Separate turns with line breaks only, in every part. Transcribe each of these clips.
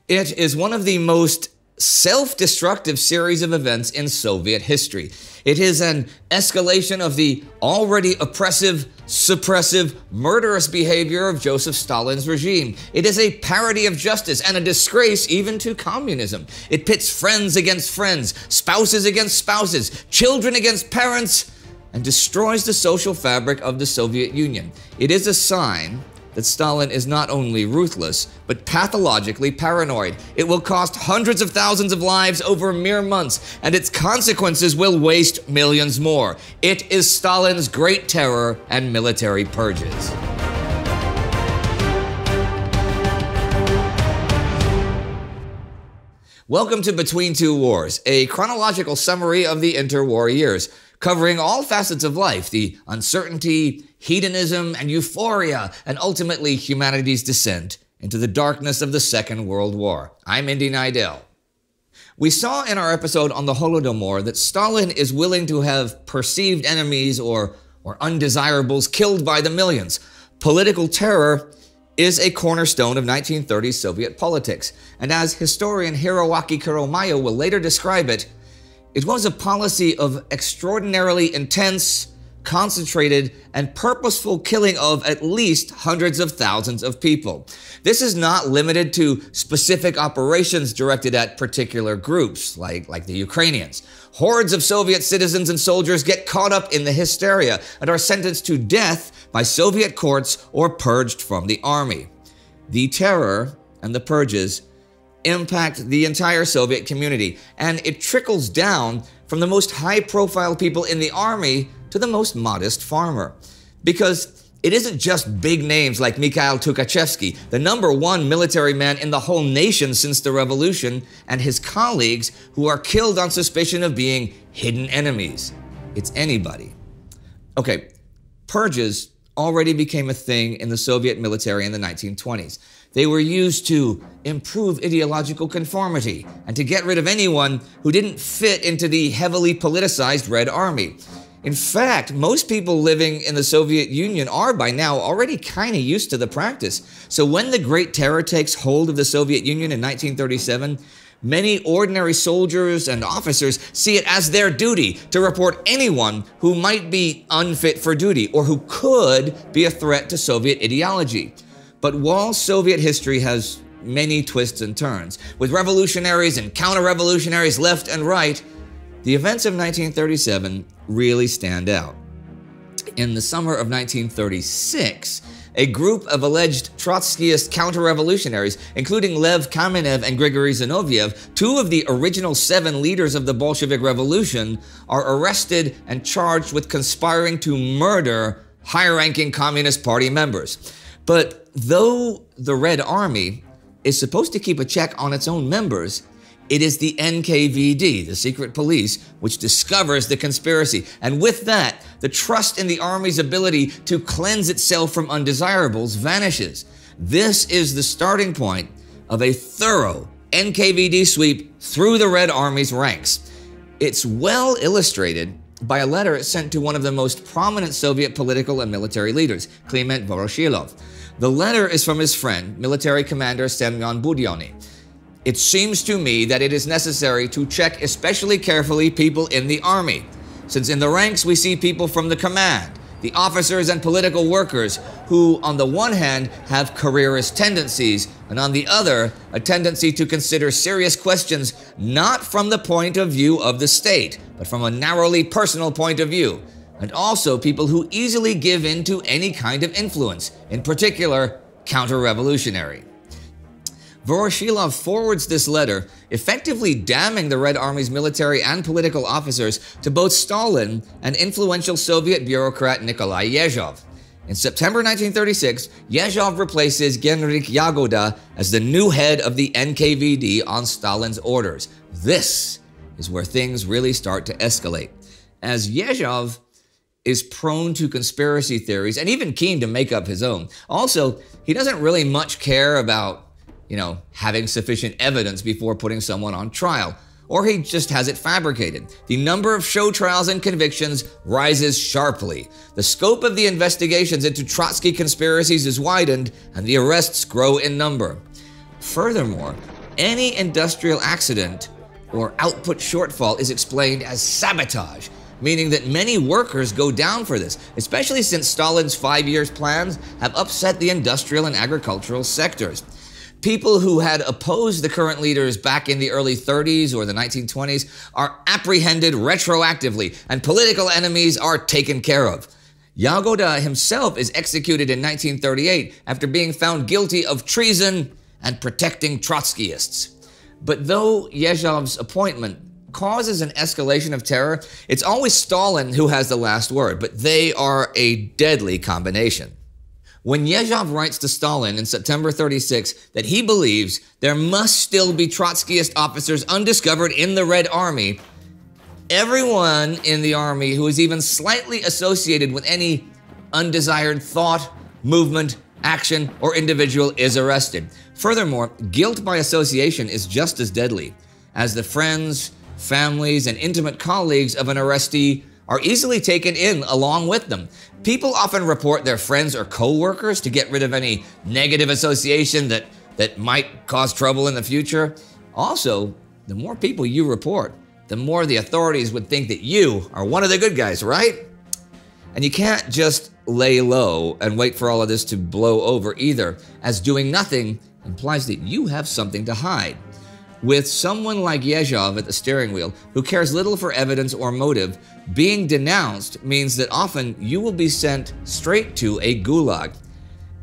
It is one of the most self-destructive series of events in Soviet history. It is an escalation of the already oppressive, suppressive, murderous behavior of Joseph Stalin's regime. It is a parody of justice and a disgrace even to communism. It pits friends against friends, spouses against spouses, children against parents, and destroys the social fabric of the Soviet Union. It is a sign that Stalin is not only ruthless, but pathologically paranoid. It will cost hundreds of thousands of lives over mere months, and its consequences will waste millions more. It is Stalin's great terror and military purges. Welcome to Between Two Wars, a chronological summary of the interwar years, covering all facets of life, the uncertainty, hedonism, and euphoria, and ultimately humanity's descent into the darkness of the Second World War. I'm Indy Neidell. We saw in our episode on the Holodomor that Stalin is willing to have perceived enemies or undesirables killed by the millions. Political terror is a cornerstone of 1930s Soviet politics, and as historian Hiroaki Kuromayo will later describe it, it was a policy of extraordinarily intense, concentrated, and purposeful killing of at least hundreds of thousands of people. This is not limited to specific operations directed at particular groups, like the Ukrainians. Hordes of Soviet citizens and soldiers get caught up in the hysteria and are sentenced to death by Soviet courts or purged from the army. The terror and the purges impact the entire Soviet community, and it trickles down from the most high-profile people in the army to the most modest farmer. Because it isn't just big names like Mikhail Tukhachevsky, the #1 military man in the whole nation since the revolution, and his colleagues who are killed on suspicion of being hidden enemies. It's anybody. Okay, purges already became a thing in the Soviet military in the 1920s. They were used to improve ideological conformity and to get rid of anyone who didn't fit into the heavily politicized Red Army. In fact, most people living in the Soviet Union are by now already kind of used to the practice. So when the Great Terror takes hold of the Soviet Union in 1937, many ordinary soldiers and officers see it as their duty to report anyone who might be unfit for duty or who could be a threat to Soviet ideology. But while Soviet history has many twists and turns, with revolutionaries and counter-revolutionaries left and right, the events of 1937 really stand out. In the summer of 1936, a group of alleged Trotskyist counter-revolutionaries, including Lev Kamenev and Grigory Zinoviev, two of the original 7 leaders of the Bolshevik Revolution, are arrested and charged with conspiring to murder high-ranking Communist Party members. But though the Red Army is supposed to keep a check on its own members, it is the NKVD, the secret police, which discovers the conspiracy. And with that, the trust in the army's ability to cleanse itself from undesirables vanishes. This is the starting point of a thorough NKVD sweep through the Red Army's ranks. It's well illustrated by a letter sent to one of the most prominent Soviet political and military leaders, Kliment Voroshilov. The letter is from his friend, military commander Semyon Budyonny. It seems to me that it is necessary to check especially carefully people in the army, since in the ranks we see people from the command, the officers and political workers who, on the one hand, have careerist tendencies, and on the other, a tendency to consider serious questions not from the point of view of the state, but from a narrowly personal point of view, and also people who easily give in to any kind of influence, in particular, counter-revolutionary. Voroshilov forwards this letter, effectively damning the Red Army's military and political officers to both Stalin and influential Soviet bureaucrat Nikolai Yezhov. In September 1936, Yezhov replaces Genrik Yagoda as the new head of the NKVD on Stalin's orders. This is where things really start to escalate, as Yezhov is prone to conspiracy theories and even keen to make up his own. Also, he doesn't really much care about having sufficient evidence before putting someone on trial, or he just has it fabricated. The number of show trials and convictions rises sharply. The scope of the investigations into Trotsky conspiracies is widened, and the arrests grow in number. Furthermore, any industrial accident or output shortfall is explained as sabotage, meaning that many workers go down for this, especially since Stalin's 5-year plans have upset the industrial and agricultural sectors. People who had opposed the current leaders back in the early 30s or the 1920s are apprehended retroactively, and political enemies are taken care of. Jagoda himself is executed in 1938 after being found guilty of treason and protecting Trotskyists. But though Yezhov's appointment causes an escalation of terror, it's always Stalin who has the last word, but they are a deadly combination. When Yezhov writes to Stalin in September 36 that he believes there must still be Trotskyist officers undiscovered in the Red Army, everyone in the army who is even slightly associated with any undesired thought, movement, action, or individual is arrested. Furthermore, guilt by association is just as deadly, as the friends, families, and intimate colleagues of an arrestee are easily taken in along with them. People often report their friends or co-workers to get rid of any negative association that might cause trouble in the future. Also, the more people you report, the more the authorities would think that you are one of the good guys, right? And you can't just lay low and wait for all of this to blow over either, as doing nothing implies that you have something to hide. With someone like Yezhov at the steering wheel, who cares little for evidence or motive, being denounced means that often you will be sent straight to a gulag.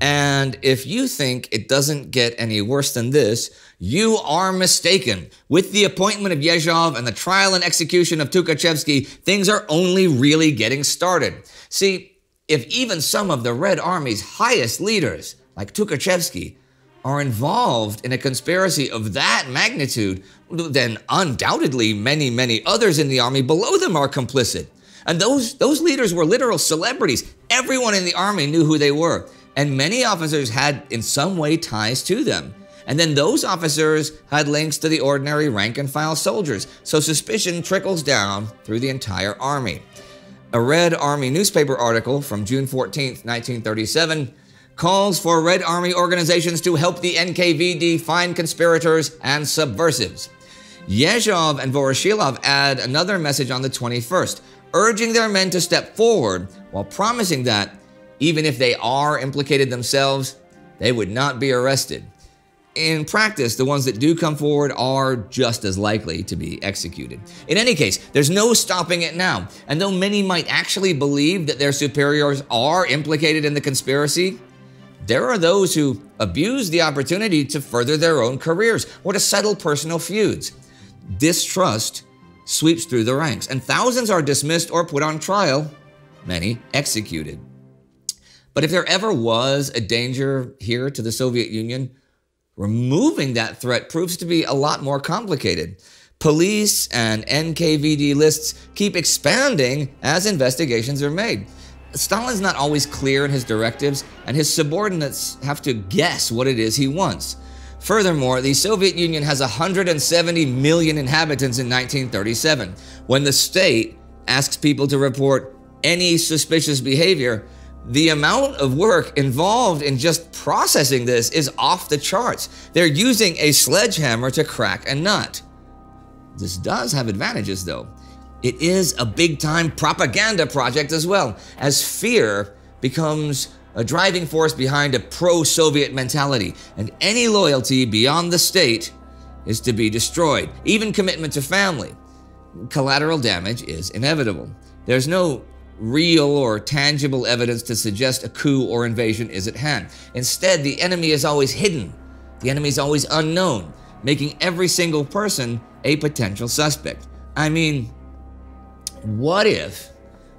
And if you think it doesn't get any worse than this, you are mistaken. With the appointment of Yezhov and the trial and execution of Tukhachevsky, things are only really getting started. See, if even some of the Red Army's highest leaders, like Tukhachevsky, are involved in a conspiracy of that magnitude, then undoubtedly many others in the army below them are complicit. And those leaders were literal celebrities. Everyone in the army knew who they were, and many officers had in some way ties to them. And then those officers had links to the ordinary rank-and-file soldiers, so suspicion trickles down through the entire army. A Red Army newspaper article from June 14, 1937, calls for Red Army organizations to help the NKVD find conspirators and subversives. Yezhov and Voroshilov add another message on the 21st, urging their men to step forward while promising that, even if they are implicated themselves, they would not be arrested. In practice, the ones that do come forward are just as likely to be executed. In any case, there's no stopping it now, and though many might actually believe that their superiors are implicated in the conspiracy, there are those who abuse the opportunity to further their own careers or to settle personal feuds. Distrust sweeps through the ranks, and thousands are dismissed or put on trial, many executed. But if there ever was a danger here to the Soviet Union, removing that threat proves to be a lot more complicated. Police and NKVD lists keep expanding as investigations are made. Stalin's not always clear in his directives, and his subordinates have to guess what it is he wants. Furthermore, the Soviet Union has 170 million inhabitants in 1937. When the state asks people to report any suspicious behavior, the amount of work involved in just processing this is off the charts. They're using a sledgehammer to crack a nut. This does have advantages, though. It is a big-time propaganda project as well, as fear becomes a driving force behind a pro-Soviet mentality, and any loyalty beyond the state is to be destroyed, even commitment to family. Collateral damage is inevitable. There's no real or tangible evidence to suggest a coup or invasion is at hand. Instead, the enemy is always hidden. The enemy is always unknown, making every single person a potential suspect. I mean, what if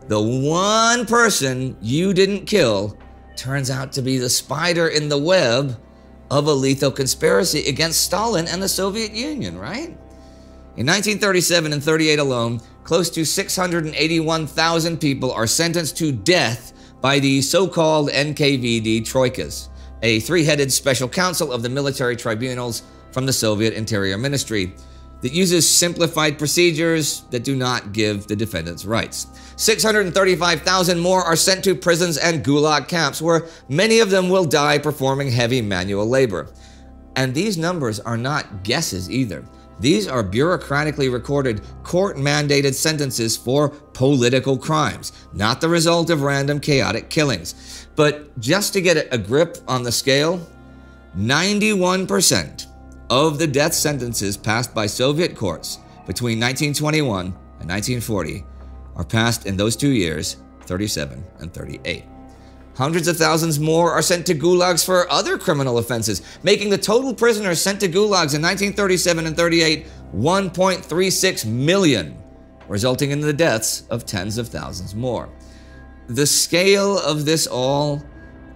the one person you didn't kill turns out to be the spider in the web of a lethal conspiracy against Stalin and the Soviet Union, right? In 1937 and 38 alone, close to 681,000 people are sentenced to death by the so-called NKVD troikas, a three-headed special council of the military tribunals from the Soviet Interior Ministry that uses simplified procedures that do not give the defendants rights. 635,000 more are sent to prisons and gulag camps, where many of them will die performing heavy manual labor. And these numbers are not guesses either. These are bureaucratically recorded, court-mandated sentences for political crimes, not the result of random chaotic killings. But just to get a grip on the scale, 91% of the death sentences passed by Soviet courts between 1921 and 1940 are passed in those 2 years, 37 and 38. Hundreds of thousands more are sent to gulags for other criminal offenses, making the total prisoners sent to gulags in 1937 and 38 1.36 million, resulting in the deaths of tens of thousands more. The scale of this all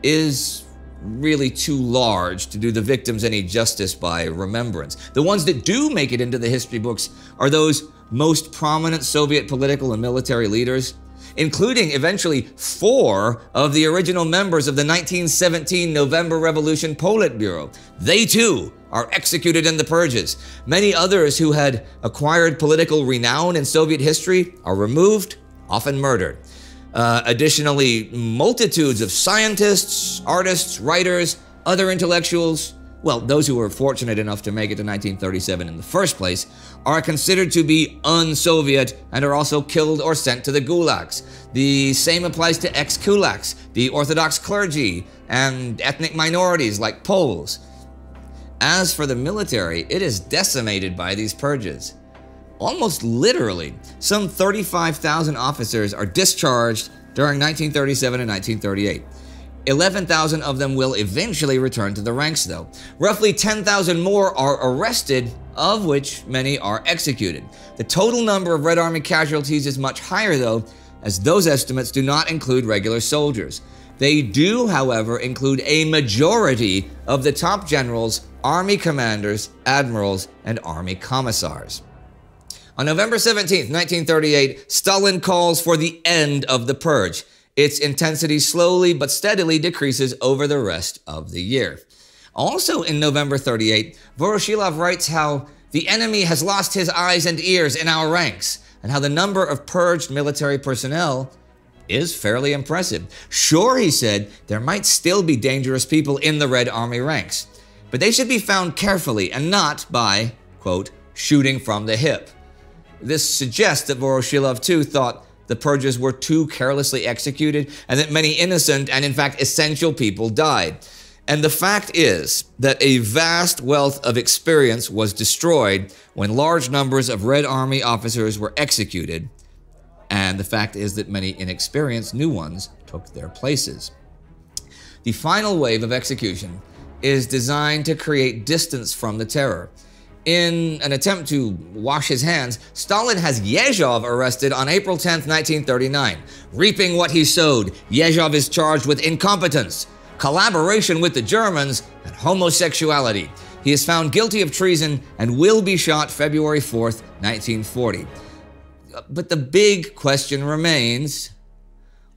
is really too large to do the victims any justice by remembrance. The ones that do make it into the history books are those most prominent Soviet political and military leaders, including eventually 4 of the original members of the 1917 November Revolution Politburo. They too are executed in the purges. Many others who had acquired political renown in Soviet history are removed, often murdered. Additionally, multitudes of scientists, artists, writers, other intellectuals, well, those who were fortunate enough to make it to 1937 in the first place, are considered to be un-Soviet and are also killed or sent to the gulags. The same applies to ex-kulaks, the Orthodox clergy, and ethnic minorities like Poles. As for the military, it is decimated by these purges. Almost literally, some 35,000 officers are discharged during 1937 and 1938. 11,000 of them will eventually return to the ranks, though. Roughly 10,000 more are arrested, of which many are executed. The total number of Red Army casualties is much higher, though, as those estimates do not include regular soldiers. They do, however, include a majority of the top generals, army commanders, admirals, and army commissars. On November 17, 1938, Stalin calls for the end of the purge. Its intensity slowly but steadily decreases over the rest of the year. Also in November 38, Voroshilov writes how the enemy has lost his eyes and ears in our ranks, and how the number of purged military personnel is fairly impressive. Sure, he said, there might still be dangerous people in the Red Army ranks, but they should be found carefully and not by, quote, shooting from the hip. This suggests that Voroshilov too thought the purges were too carelessly executed and that many innocent and in fact essential people died. And the fact is that a vast wealth of experience was destroyed when large numbers of Red Army officers were executed, and the fact is that many inexperienced new ones took their places. The final wave of execution is designed to create distance from the terror. In an attempt to wash his hands, Stalin has Yezhov arrested on April 10, 1939. Reaping what he sowed, Yezhov is charged with incompetence, collaboration with the Germans, and homosexuality. He is found guilty of treason and will be shot February 4, 1940. But the big question remains,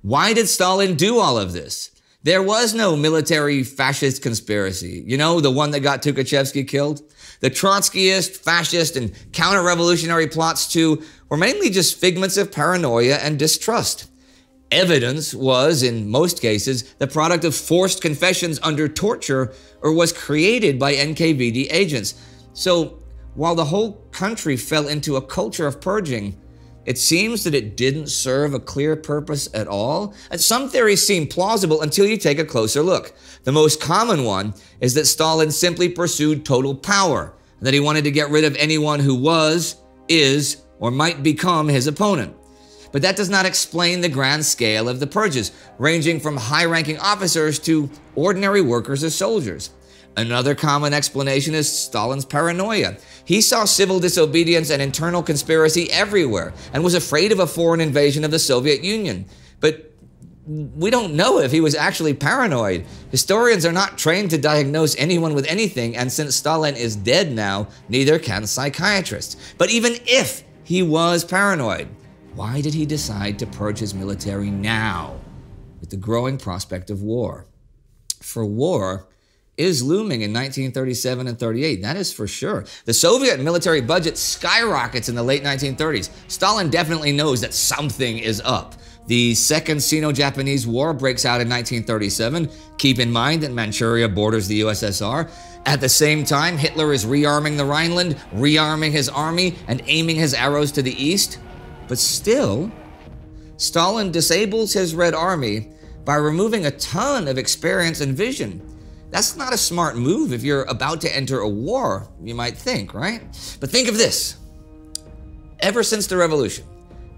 why did Stalin do all of this? There was no military fascist conspiracy. You know, the one that got Tukhachevsky killed? The Trotskyist, fascist, and counter-revolutionary plots, too, were mainly just figments of paranoia and distrust. Evidence was, in most cases, the product of forced confessions under torture or was created by NKVD agents. So, while the whole country fell into a culture of purging, it seems that it didn't serve a clear purpose at all. And some theories seem plausible until you take a closer look. The most common one is that Stalin simply pursued total power, and that he wanted to get rid of anyone who was, is, or might become his opponent. But that does not explain the grand scale of the purges, ranging from high-ranking officers to ordinary workers or soldiers. Another common explanation is Stalin's paranoia. He saw civil disobedience and internal conspiracy everywhere and was afraid of a foreign invasion of the Soviet Union. But we don't know if he was actually paranoid. Historians are not trained to diagnose anyone with anything, and since Stalin is dead now, neither can psychiatrists. But even if he was paranoid, why did he decide to purge his military now, with the growing prospect of war? For war is looming in 1937 and 38, that is for sure. The Soviet military budget skyrockets in the late 1930s. Stalin definitely knows that something is up. The Second Sino-Japanese War breaks out in 1937. Keep in mind that Manchuria borders the USSR. At the same time, Hitler is rearming the Rhineland, rearming his army, and aiming his arrows to the east. But still, Stalin disables his Red Army by removing a ton of experience and vision. That's not a smart move if you're about to enter a war, you might think, right? But think of this. Ever since the revolution,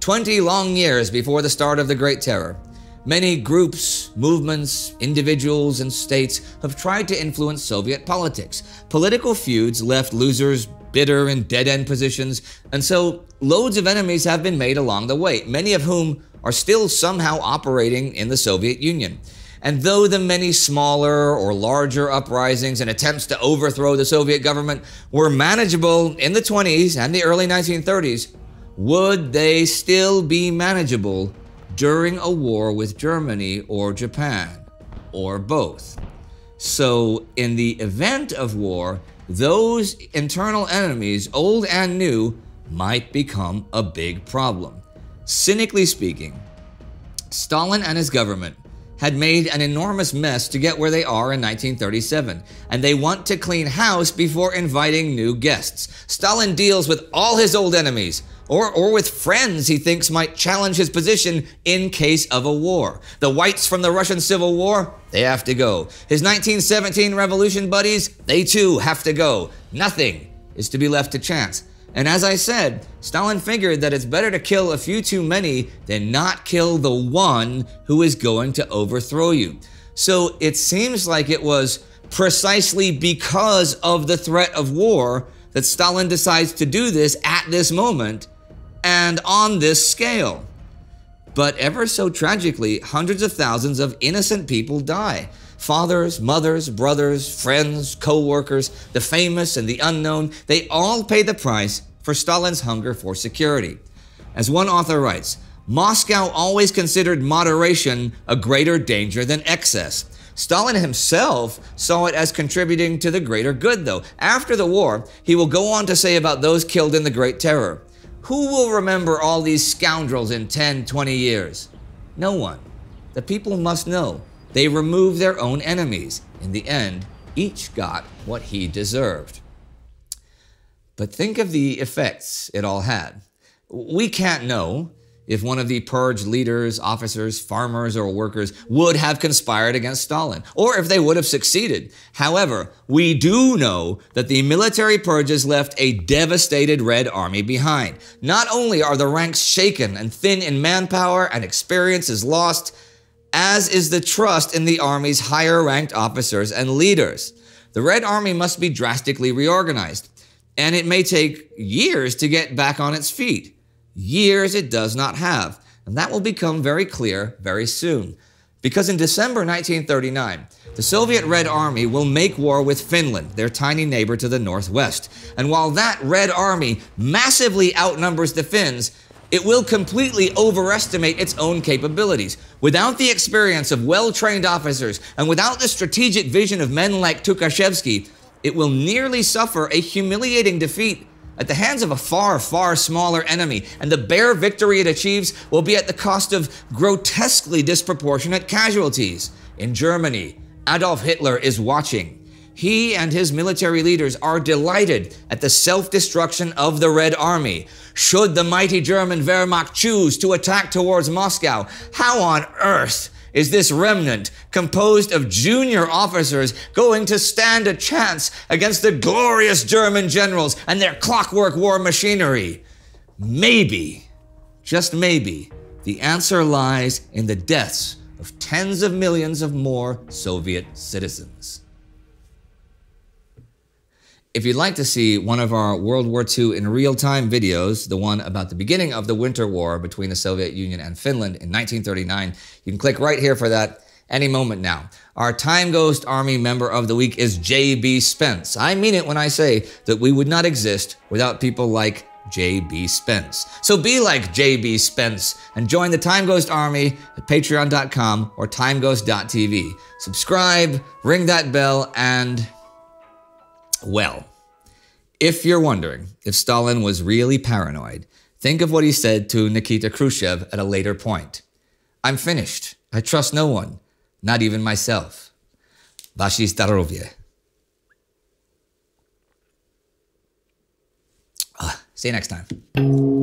20 long years before the start of the Great Terror, many groups, movements, individuals, and states have tried to influence Soviet politics. Political feuds left losers bitter in dead-end positions, and so loads of enemies have been made along the way, many of whom are still somehow operating in the Soviet Union. And though the many smaller or larger uprisings and attempts to overthrow the Soviet government were manageable in the 20s and the early 1930s, would they still be manageable during a war with Germany or Japan, or both? So in the event of war, those internal enemies, old and new, might become a big problem. Cynically speaking, Stalin and his government had made an enormous mess to get where they are in 1937, and they want to clean house before inviting new guests. Stalin deals with all his old enemies, or with friends he thinks might challenge his position in case of a war. The whites from the Russian Civil War, they have to go. His 1917 revolution buddies, they too have to go. Nothing is to be left to chance. And as I said, Stalin figured that it's better to kill a few too many than not kill the one who is going to overthrow you. So it seems like it was precisely because of the threat of war that Stalin decides to do this at this moment and on this scale. But ever so tragically, hundreds of thousands of innocent people die. Fathers, mothers, brothers, friends, co-workers, the famous and the unknown, they all pay the price for Stalin's hunger for security. As one author writes, Moscow always considered moderation a greater danger than excess. Stalin himself saw it as contributing to the greater good, though. After the war, he will go on to say about those killed in the Great Terror, who will remember all these scoundrels in 10, 20 years? No one. The people must know. They removed their own enemies. In the end, each got what he deserved. But think of the effects it all had. We can't know if one of the purged leaders, officers, farmers, or workers would have conspired against Stalin, or if they would have succeeded. However, we do know that the military purges left a devastated Red Army behind. Not only are the ranks shaken and thin in manpower and experience is lost, as is the trust in the army's higher-ranked officers and leaders. The Red Army must be drastically reorganized, and it may take years to get back on its feet. Years it does not have, and that will become very clear very soon. Because in December 1939, the Soviet Red Army will make war with Finland, their tiny neighbor to the northwest. And while that Red Army massively outnumbers the Finns, it will completely overestimate its own capabilities. Without the experience of well-trained officers, and without the strategic vision of men like Tukhachevsky, it will nearly suffer a humiliating defeat at the hands of a far, far smaller enemy, and the bare victory it achieves will be at the cost of grotesquely disproportionate casualties. In Germany, Adolf Hitler is watching. He and his military leaders are delighted at the self-destruction of the Red Army. Should the mighty German Wehrmacht choose to attack towards Moscow, how on earth is this remnant, composed of junior officers, going to stand a chance against the glorious German generals and their clockwork war machinery? Maybe, just maybe, the answer lies in the deaths of tens of millions of more Soviet citizens. If you'd like to see one of our World War II in real-time videos, the one about the beginning of the Winter War between the Soviet Union and Finland in 1939, you can click right here for that any moment now. Our Time Ghost Army member of the week is J.B. Spence. I mean it when I say that we would not exist without people like J.B. Spence. So be like J.B. Spence and join the Time Ghost Army at patreon.com or timeghost.tv. Subscribe, ring that bell, and well, if you're wondering if Stalin was really paranoid, think of what he said to Nikita Khrushchev at a later point. I'm finished. I trust no one, not even myself. Vashi zdarovye. See you next time.